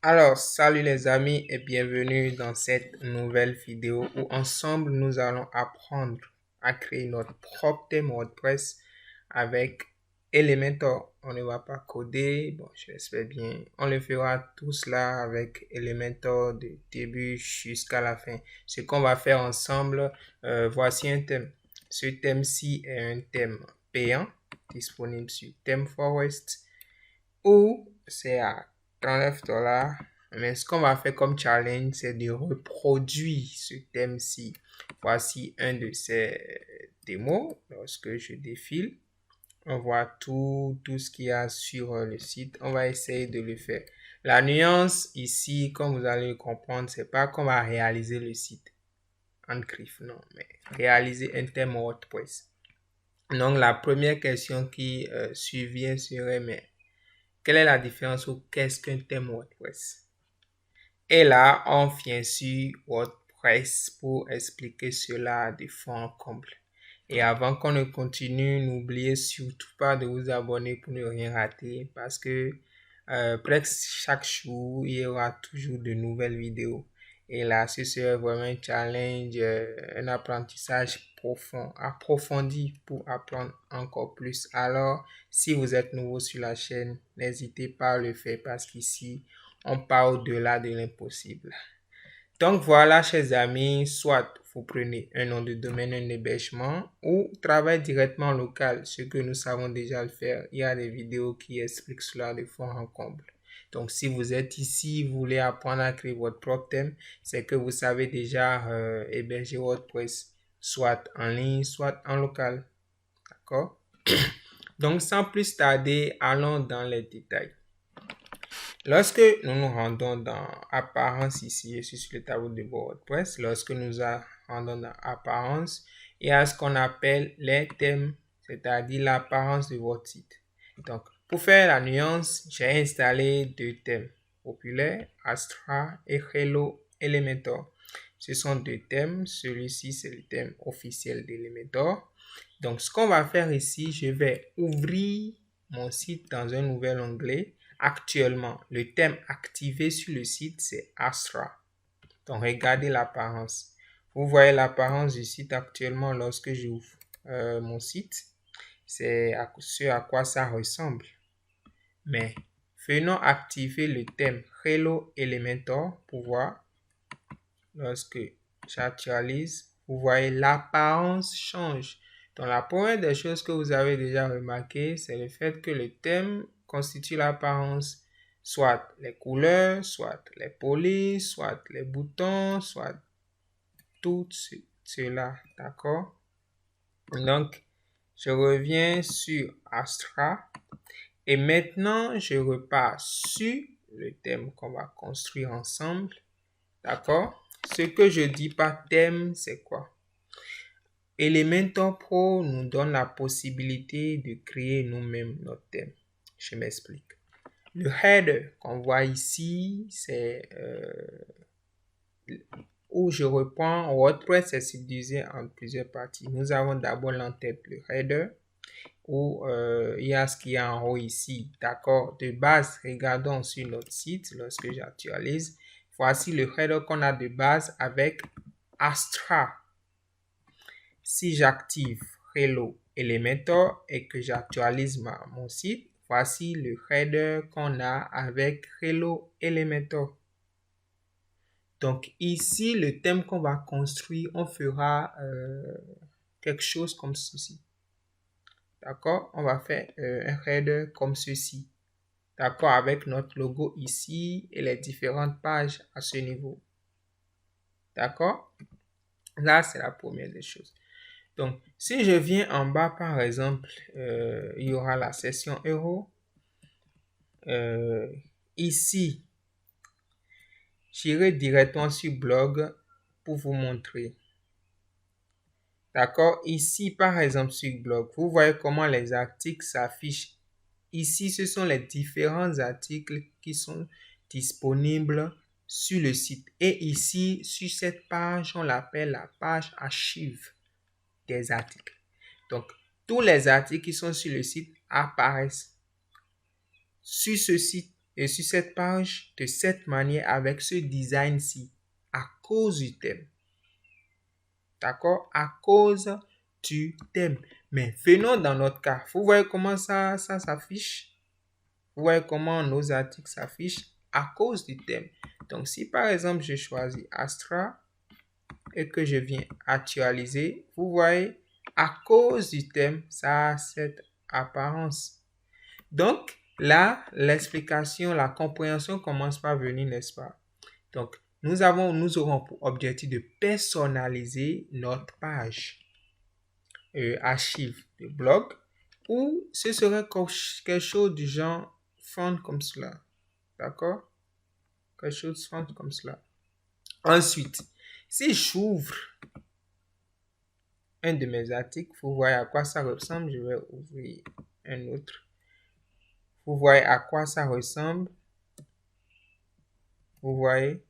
Alors, salut les amis et bienvenue dans cette nouvelle vidéo où ensemble nous allons apprendre à créer notre propre thème WordPress avec Elementor. On ne va pas coder, bon, j'espère bien. On le fera tout cela avec Elementor du début jusqu'à la fin. Ce qu'on va faire ensemble, voici un thème. Ce thème-ci est un thème payant disponible sur ThemeForest ou c'est à 39 dollars. Mais ce qu'on va faire comme challenge, c'est de reproduire ce thème-ci. Voici un de ces démos. Lorsque je défile, on voit tout ce qu'il y a sur le site. On va essayer de le faire. La nuance ici, comme vous allez le comprendre, c'est pas qu'on va réaliser le site en griffe, non, mais réaliser un thème WordPress. Donc, la première question qui survient serait, mais quelle est la différence ou qu'est-ce qu'un thème WordPress? Et là, on vient sur WordPress pour expliquer cela de fond en comble. Et avant qu'on ne continue, n'oubliez surtout pas de vous abonner pour ne rien rater parce que presque chaque jour, il y aura toujours de nouvelles vidéos. Et là, ce serait vraiment un challenge, un apprentissage profond, approfondi pour apprendre encore plus. Alors, si vous êtes nouveau sur la chaîne, n'hésitez pas à le faire parce qu'ici, on part au-delà de l'impossible. Donc voilà, chers amis, soit vous prenez un nom de domaine, un hébergement ou travaillez directement local, ce que nous savons déjà le faire. Il y a des vidéos qui expliquent cela de fond en comble. Donc si vous êtes ici, vous voulez apprendre à créer votre propre thème, c'est que vous savez déjà héberger WordPress, soit en ligne, soit en local. D'accord? Donc sans plus tarder, allons dans les détails. Lorsque nous nous rendons dans Apparence ici, je suis sur le tableau de WordPress. Lorsque nous rendons dans Apparence, il y a ce qu'on appelle les thèmes, c'est-à-dire l'apparence de votre site. Donc, pour faire la nuance, j'ai installé deux thèmes populaires, Astra et Hello Elementor. Ce sont deux thèmes. Celui-ci, c'est le thème officiel d'Elementor. Donc, ce qu'on va faire ici, je vais ouvrir mon site dans un nouvel onglet. Actuellement, le thème activé sur le site, c'est Astra. Donc, regardez l'apparence. Vous voyez l'apparence du site actuellement lorsque j'ouvre mon site. C'est ce à quoi ça ressemble. Mais venons activer le thème Hello Elementor pour voir. Lorsque j'actualise, vous voyez l'apparence change. Donc, la première des choses que vous avez déjà remarqué, c'est le fait que le thème constitue l'apparence, soit les couleurs, soit les polices, soit les boutons, soit tout cela. D'accord? Donc, je reviens sur Astra et maintenant, je repars sur le thème qu'on va construire ensemble. D'accord? Ce que je dis par thème, c'est quoi? Elementor Pro nous donne la possibilité de créer nous-mêmes notre thème. Je m'explique. Le header qu'on voit ici, c'est où je reprends WordPress est subdivisé en plusieurs parties. Nous avons d'abord l'entête, le header, où il y a ce qu'il y a en haut ici. D'accord? De base, regardons sur notre site lorsque j'actualise. Voici le header qu'on a de base avec Astra. Si j'active Hello Elementor et que j'actualise mon site, voici le header qu'on a avec Hello Elementor. Donc ici, le thème qu'on va construire, on fera quelque chose comme ceci. D'accord? On va faire un header comme ceci. D'accord? Avec notre logo ici et les différentes pages à ce niveau. D'accord? Là, c'est la première des choses. Donc, si je viens en bas, par exemple, il y aura la section Euro. Ici, j'irai directement sur blog pour vous montrer. D'accord? Ici, par exemple, sur blog, vous voyez comment les articles s'affichent. Ici, ce sont les différents articles qui sont disponibles sur le site. Et ici, sur cette page, on l'appelle la page archive des articles. Donc, tous les articles qui sont sur le site apparaissent sur ce site et sur cette page de cette manière avec ce design-ci à cause du thème. D'accord? À cause du thème. Mais venons dans notre cas. Vous voyez comment ça s'affiche? Vous voyez comment nos articles s'affichent à cause du thème. Donc, si par exemple, je choisis Astra et que je viens actualiser, vous voyez, à cause du thème, ça a cette apparence. Donc, là, l'explication, la compréhension commence par venir, n'est-ce pas? Donc, nous aurons pour objectif de personnaliser notre page archive de blog, ou ce serait quelque chose du genre font comme cela. D'accord? Quelque chose font comme cela. Ensuite, si j'ouvre un de mes articles, vous voyez à quoi ça ressemble. Je vais ouvrir un autre. Vous voyez à quoi ça ressemble. Vous voyez.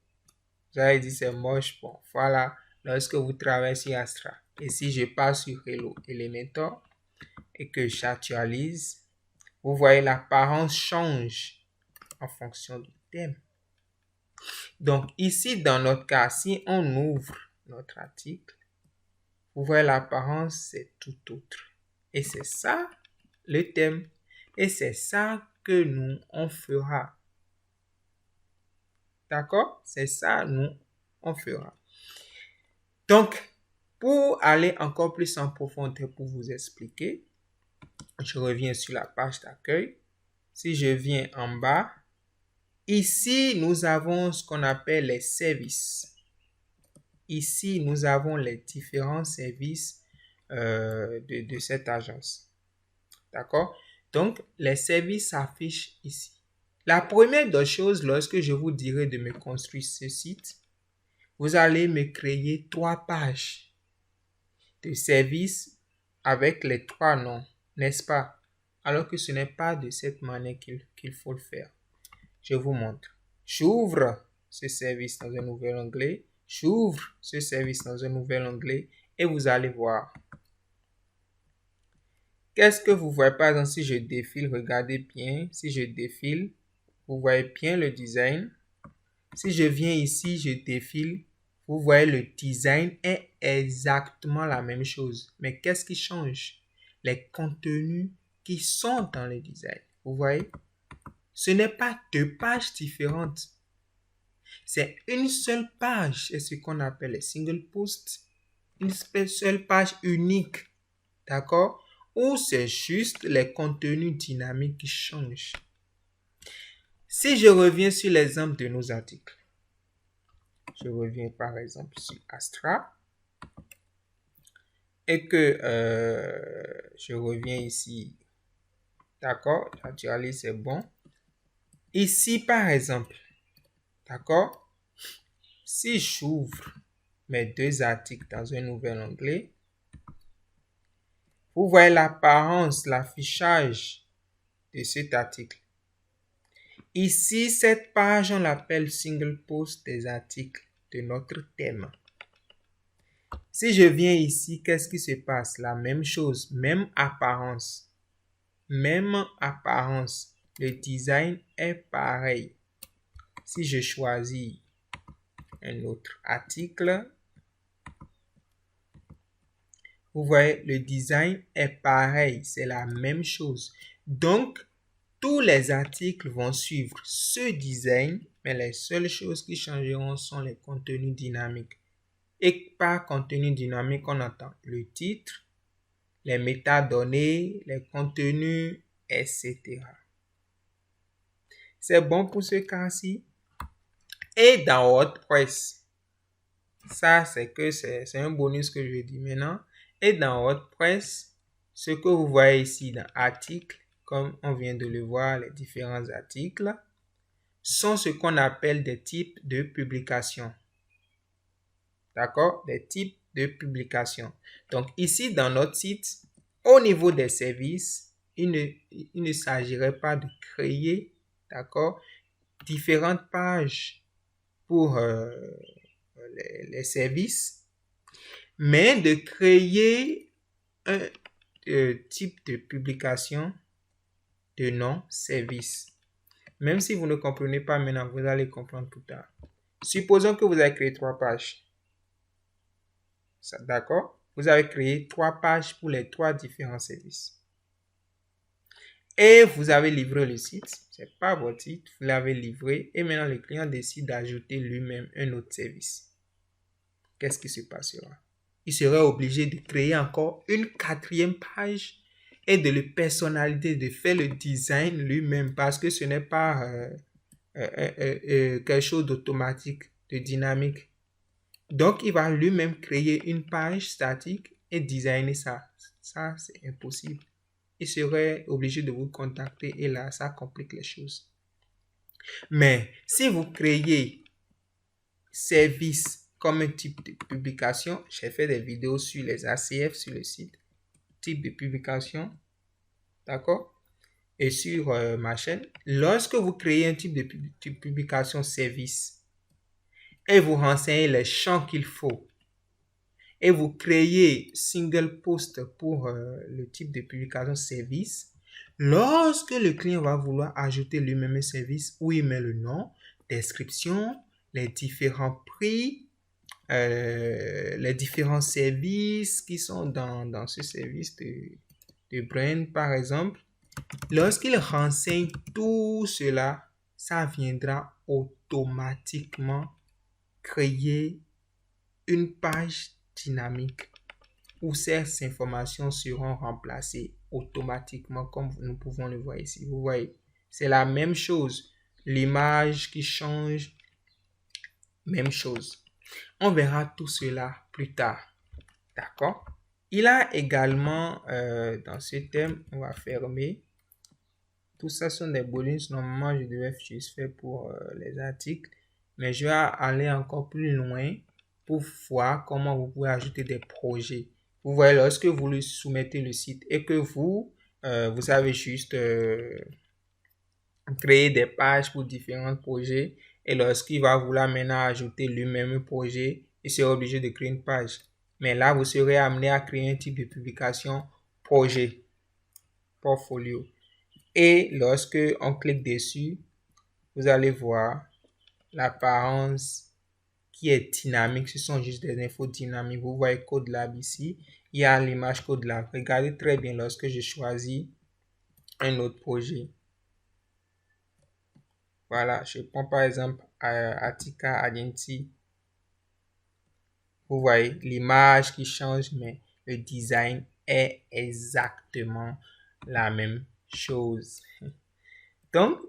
Vous avez dit c'est moche. Bon, voilà. Lorsque vous travaillez sur Astra. Et si je passe sur Hello Elementor et que j'actualise, vous voyez l'apparence change en fonction du thème. Donc ici, dans notre cas, si on ouvre notre article, vous voyez l'apparence, c'est tout autre. Et c'est ça le thème. Et c'est ça que nous, on fera. D'accord? C'est ça, nous, on fera. Donc, pour aller encore plus en profondeur pour vous expliquer, je reviens sur la page d'accueil. Si je viens en bas, ici, nous avons ce qu'on appelle les services. Ici, nous avons les différents services de cette agence. D'accord? Donc, les services s'affichent ici. La première des choses, lorsque je vous dirai de me construire ce site, vous allez me créer 3 pages de services avec les 3 noms, n'est-ce pas? Alors que ce n'est pas de cette manière qu'il faut le faire. Je vous montre. J'ouvre ce service dans un nouvel onglet. J'ouvre ce service dans un nouvel onglet et vous allez voir. Qu'est-ce que vous voyez? Par exemple, si je défile, regardez bien. Si je défile, vous voyez bien le design. Si je viens ici, je défile, vous voyez le design est exactement la même chose. Mais qu'est-ce qui change? Les contenus qui sont dans le design. Vous voyez? Ce n'est pas 2 pages différentes. C'est une seule page. C'est ce qu'on appelle les single posts. Une seule page unique. D'accord? Ou c'est juste les contenus dynamiques qui changent. Si je reviens sur l'exemple de nos articles, je reviens par exemple sur Astra et que je reviens ici, d'accord, j'actualise, c'est bon. Ici par exemple, d'accord, si j'ouvre mes 2 articles dans un nouvel onglet, vous voyez l'apparence, l'affichage de cet article. Ici, cette page, on l'appelle single post des articles de notre thème. Si je viens ici, qu'est-ce qui se passe? La même chose, même apparence. Même apparence. Le design est pareil. Si je choisis un autre article, vous voyez, le design est pareil. C'est la même chose. Donc, tous les articles vont suivre ce design, mais les seules choses qui changeront sont les contenus dynamiques. Et par contenu dynamique, on entend le titre, les métadonnées, les contenus, etc. C'est bon pour ce cas-ci. Et dans WordPress, ça c'est un bonus que je dis maintenant. Et dans WordPress, ce que vous voyez ici dans articles, comme on vient de le voir, les différents articles, sont ce qu'on appelle des types de publications. D'accord? Des types de publications. Donc ici, dans notre site, au niveau des services, il ne s'agirait pas de créer, d'accord, différentes pages pour les services, mais de créer un type de publication de nom service. Même si vous ne comprenez pas maintenant, vous allez comprendre plus tard. Supposons que vous avez créé 3 pages. D'accord? Vous avez créé 3 pages pour les 3 différents services. Et vous avez livré le site. Ce n'est pas votre site, vous l'avez livré. Et maintenant, le client décide d'ajouter lui-même un autre service. Qu'est-ce qui se passera? Il serait obligé de créer encore une 4e page et de le personnaliser, de faire le design lui-même parce que ce n'est pas quelque chose d'automatique, de dynamique. Donc, il va lui-même créer une page statique et designer ça. Ça, c'est impossible. Il serait obligé de vous contacter et là, ça complique les choses. Mais si vous créez service comme un type de publication, j'ai fait des vidéos sur les ACF sur le site, type de publication, d'accord? Et sur ma chaîne, lorsque vous créez un type de publication service et vous renseignez les champs qu'il faut et vous créez single post pour le type de publication service, lorsque le client va vouloir ajouter lui-même un service où il met le nom, description, les différents prix, les différents services qui sont dans ce service de brand par exemple, lorsqu'il renseigne tout cela, ça viendra automatiquement créer une page dynamique où ces informations seront remplacées automatiquement comme nous pouvons le voir ici. Vous voyez, c'est la même chose. L'image qui change, même chose. On verra tout cela plus tard. D'accord? Il a également, dans ce thème, on va fermer. Tout ça sont des bonus. Normalement, je devais juste faire pour les articles. Mais je vais aller encore plus loin pour voir comment vous pouvez ajouter des projets. Vous voyez, lorsque vous lui soumettez le site et que vous avez juste créé des pages pour différents projets et lorsqu'il va vouloir maintenant ajouter lui-même un projet, il sera obligé de créer une page. Mais là, vous serez amené à créer un type de publication projet, portfolio. Et lorsque on clique dessus, vous allez voir l'apparence qui est dynamique. Ce sont juste des infos dynamiques. Vous voyez CodeLab ici. Il y a l'image CodeLab. Regardez très bien lorsque je choisis un autre projet. Voilà, je prends par exemple Attica Agency. Vous voyez l'image qui change, mais le design est exactement la même chose. Donc,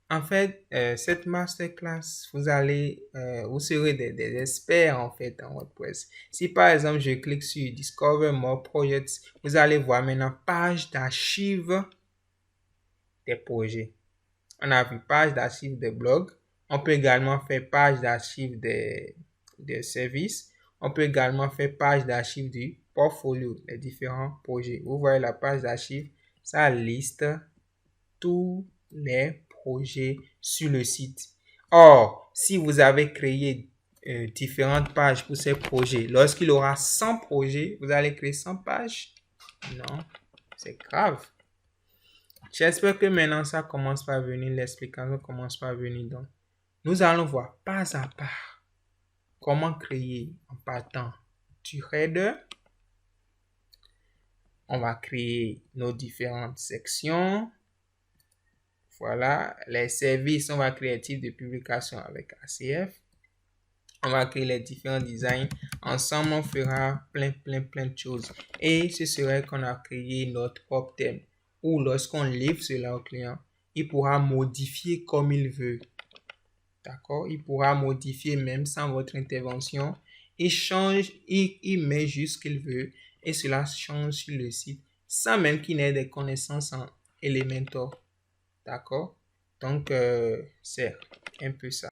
en fait, cette masterclass, vous serez des experts en fait en WordPress. Si par exemple, je clique sur Discover More Projects, vous allez voir maintenant page d'archives des projets. On a vu page d'archives des blogs. On peut également faire page d'archives des services. On peut également faire page d'archives du portfolio, les différents projets. Vous voyez la page d'archives, ça liste tous les projets sur le site. Or, si vous avez créé différentes pages pour ces projets, lorsqu'il aura 100 projets, vous allez créer 100 pages? Non, c'est grave. J'espère que maintenant ça commence par venir, l'explication commence par venir. Donc, nous allons voir pas à pas comment créer en partant du header. On va créer nos différentes sections. Voilà, les services, on va créer un type de publication avec ACF. On va créer les différents designs. Ensemble, on fera plein de choses. Et ce serait qu'on a créé notre propre thème. Ou lorsqu'on livre cela au client, il pourra modifier comme il veut. D'accord? Il pourra modifier même sans votre intervention. Il change, il met juste ce qu'il veut. Et cela change sur le site sans même qu'il n'ait des connaissances en Elementor. D'accord? Donc, c'est un peu ça.